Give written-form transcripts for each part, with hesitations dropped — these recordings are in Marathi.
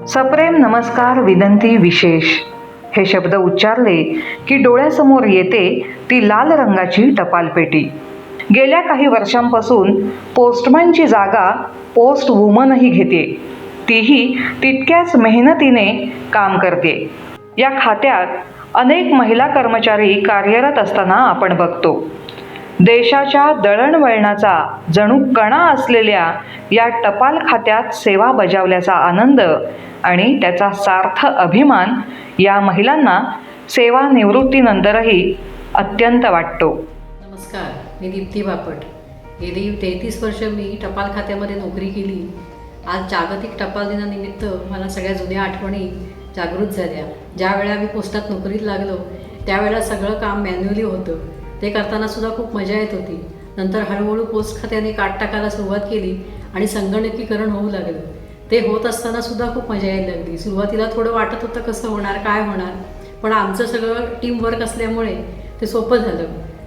सप्रेम नमस्कार विनंती विशेष हे शब्द उच्चारले की डोळ्यासमोर येते ती लाल रंगाची टपालपेटी. गेल्या काही वर्षांपासून पोस्टमनची जागा पोस्ट वुमनही घेते. तीही तितक्याच मेहनतीने काम करते. या खात्यात अनेक महिला कर्मचारी कार्यरत असताना आपण बघतो. देशाच्या दळणवळणाचा जणू कणा असलेल्या या टपाल खात्यात सेवा बजावल्याचा आनंद आणि त्याचा सार्थ अभिमान या महिलांना सेवानिवृत्तीनंतरही अत्यंत वाटतो. नमस्कार, मी दीप्ती बापट. गेली 33 वर्ष मी टपाल खात्यामध्ये नोकरी केली. आज जागतिक टपाल दिनानिमित्त मला सगळ्या जुन्या आठवणी जागृत झाल्या. ज्या वेळा मी पोस्टात नोकरीत लागलो त्यावेळेला सगळं काम मॅन्युअली होतं. ते करताना सुद्धा खूप मजा येत होती. नंतर हळूहळू पोस्ट खात्याने काट टाकायला सुरुवात केली आणि संगणकीकरण होऊ लागलं. ते होत असताना सुद्धा खूप मजा यायला लागली. सुरुवातीला थोडं वाटत होतं कसं होणार, काय होणार, पण आमचं सगळं टीमवर्क असल्यामुळे ते सोपं झालं.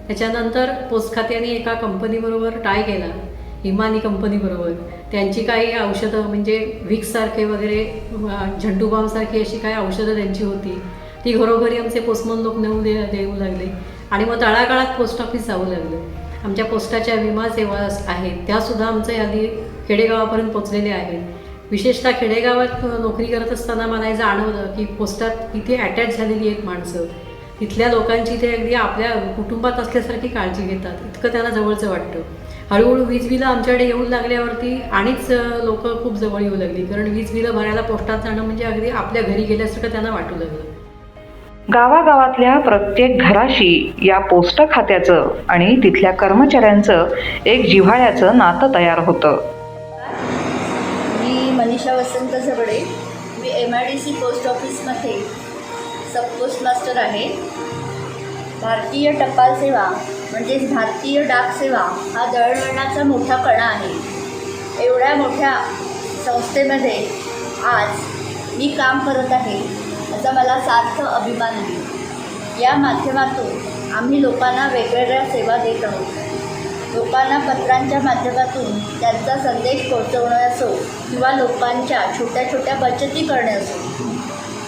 त्याच्यानंतर पोस्ट खात्याने एका कंपनीबरोबर टाय केला, हिमानी कंपनीबरोबर. त्यांची काही औषधं म्हणजे विक्ससारखे वगैरे, झंडूबामसारखी अशी काही औषधं त्यांची होती. ती घरोघरी आमचे पोस्टमन लोक देऊ लागले आणि मग तळागाळात पोस्ट ऑफिस जाऊ लागलं. आमच्या पोस्टाच्या विमा सेवा आहेत त्यासुद्धा आमच्या आधी खेडेगावापर्यंत पोचलेल्या आहेत. विशेषतः खेडेगावात नोकरी करत असताना मला हे जाणवलं की पोस्टात इथे अटॅच झालेली आहेत माणसं. तिथल्या लोकांची ते अगदी आपल्या कुटुंबात असल्यासारखी काळजी घेतात. इतकं त्यांना जवळचं वाटतं. हळूहळू वीज बिलं आमच्याकडे येऊन लागल्यावरती आणिच लोक खूप जवळ येऊ लागली, कारण वीज बिलं भरायला पोस्टात जाणं म्हणजे अगदी आपल्या घरी गेल्यासारखं त्यांना वाटू लागलं. गावागावातल्या प्रत्येक घराशी या पोस्ट खात्याचं आणि तिथल्या कर्मचाऱ्यांचं एक जिव्हाळ्याचं नातं तयार होतं. मी मनीषा वसंत झगडे. मी MIDC पोस्ट ऑफिसमध्ये सब पोस्ट मास्टर आहे. भारतीय टपाल सेवा म्हणजेच भारतीय डाक सेवा हा दळणवळणाचा मोठा कणा आहे. एवढ्या मोठ्या संस्थेमध्ये आज मी काम करत आहे याचा मला सार्थ अभिमान आहे. या माध्यमातून आम्ही लोकांना वेगवेगळ्या सेवा देत आहोत. लोकांना पत्रांच्या माध्यमातून त्यांचा संदेश पोहोचवणे असो किंवा लोकांच्या छोट्या छोट्या बचती करणे असो,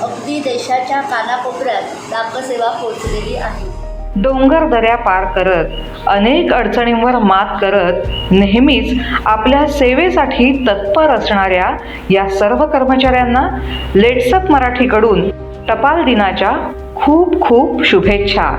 अगदी देशाच्या कानाकोपऱ्यात डाकसेवा पोहोचलेली आहे. डोंगर दऱ्या पार करत, अनेक अडचणींवर मात करत नेहमीच आपल्या सेवेसाठी तत्पर असणाऱ्या या सर्व कर्मचाऱ्यांना लेट्सअप मराठीकडून टपाल दिनाच्या खूप खूप शुभेच्छा.